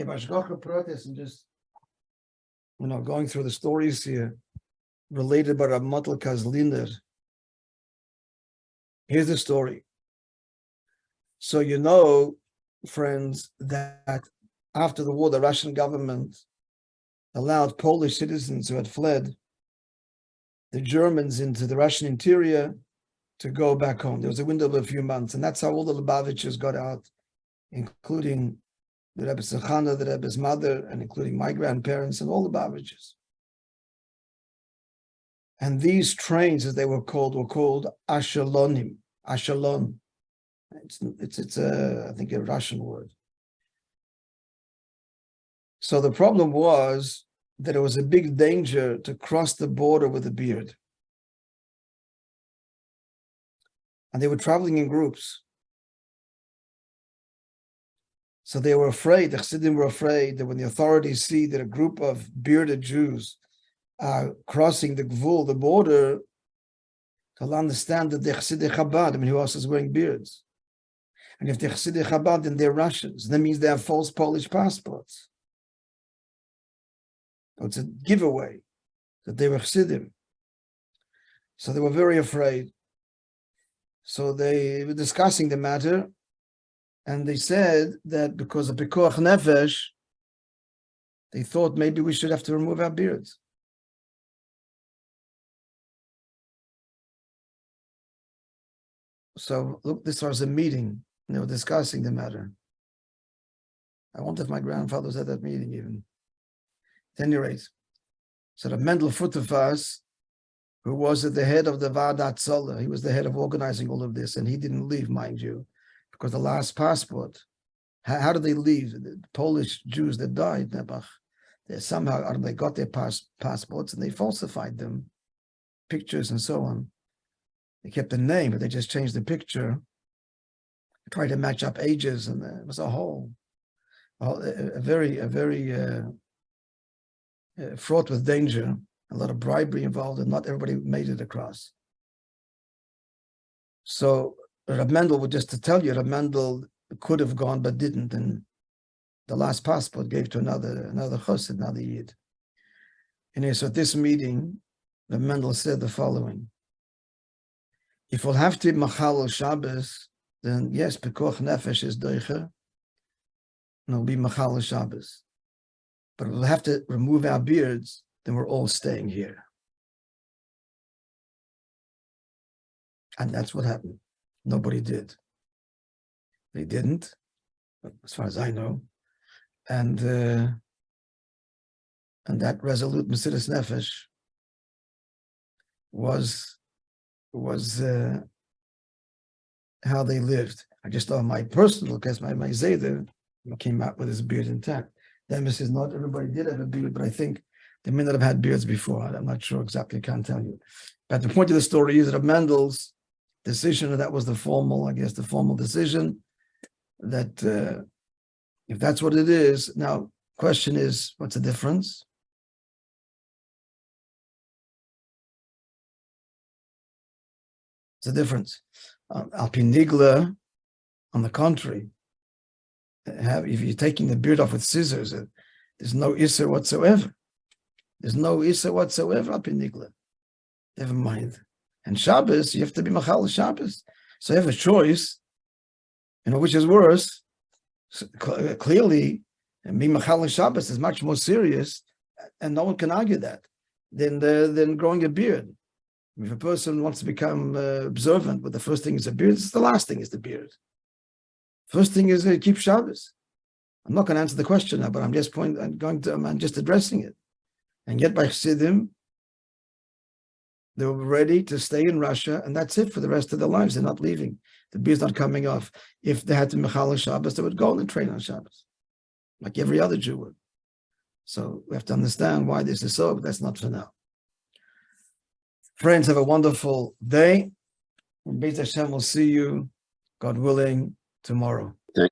Hashgacha Pratis, and just going through the stories here related by Rabbi Motel Kazliner. Here's the story. So friends, that after the war, the Russian government allowed Polish citizens who had fled the Germans into the Russian interior to go back home. There was a window of a few months, and that's how all the Lubavitchers got out, including the Rebbe Sechana, the Rebbe's mother, and including my grandparents and all the Lubavitchers. And these trains, as they were called Ashalonim. Ashalon. It's I think a Russian word. So the problem was that it was a big danger to cross the border with a beard. And they were traveling in groups. So they were afraid, the Chassidim were afraid that when the authorities see that a group of bearded Jews are crossing the Gvul, the border, they'll understand that they're Chassidic Chabad. Who else is wearing beards? And if they're Chassidic Chabad, then they're Russians. That means they have false Polish passports. So it's a giveaway that they were Chassidim. So they were very afraid. So they were discussing the matter, and they said that because of Pikuach Nefesh, they thought maybe we should have to remove our beards. So look, this was a meeting, and they were discussing the matter. I wonder if my grandfather was at that meeting even. At any rate, so the Mendel Futterfass, who was at the head of the Vadat Zola, he was the head of organizing all of this, and he didn't leave, mind you, because the last passport, how did they leave? The Polish Jews that died, Nebuch, they got their passports and they falsified them, pictures and so on. They kept the name, but they just changed the picture, tried to match up ages, and it was a very fraught with danger, a lot of bribery involved, and not everybody made it across. So Rab Mendel, just to tell you, Rab Mendel could have gone but didn't, and the last passport gave to another chassid, another yid. And so at this meeting, Rab Mendel said the following: if we'll have to machal Shabbos, then yes, Pekuach Nefesh is doicher, and it'll be machal Shabbos. But if we'll have to remove our beards, then we're all staying here. And that's what happened. Nobody did. They didn't, as far as I know. And that resolute Mesiras Nefesh was how they lived. I just thought my personal case, my Zayder came out with his beard intact. The emphasis is not everybody did have a beard, but I think they may not have had beards before. I'm not sure exactly, can't tell you. But the point of the story is that Mendel's decision, and that was the formal decision, that if that's what it is, now question is, what's the difference? What's the difference? Alpin Nigla, on the contrary, if you're taking the beard off with scissors, there's no Isser whatsoever. There's no Issa whatsoever up in Nigla. Never mind. And Shabbos, you have to be Machal Shabbos. So you have a choice, which is worse. So clearly, being Machal Shabbos is much more serious, and no one can argue that, than growing a beard. If a person wants to become observant, but the first thing is a beard, the last thing is the beard. First thing is keep Shabbos. I'm not going to answer the question now, but I'm just addressing it. And yet by Chassidim, they were ready to stay in Russia, and that's it for the rest of their lives. They're not leaving. The beard's not coming off. If they had to Mechal Shabbos, they would go on the train on Shabbos, like every other Jew would. So we have to understand why this is so, but that's not for now. Friends, have a wonderful day. And Beit Hashem will see you, God willing, tomorrow.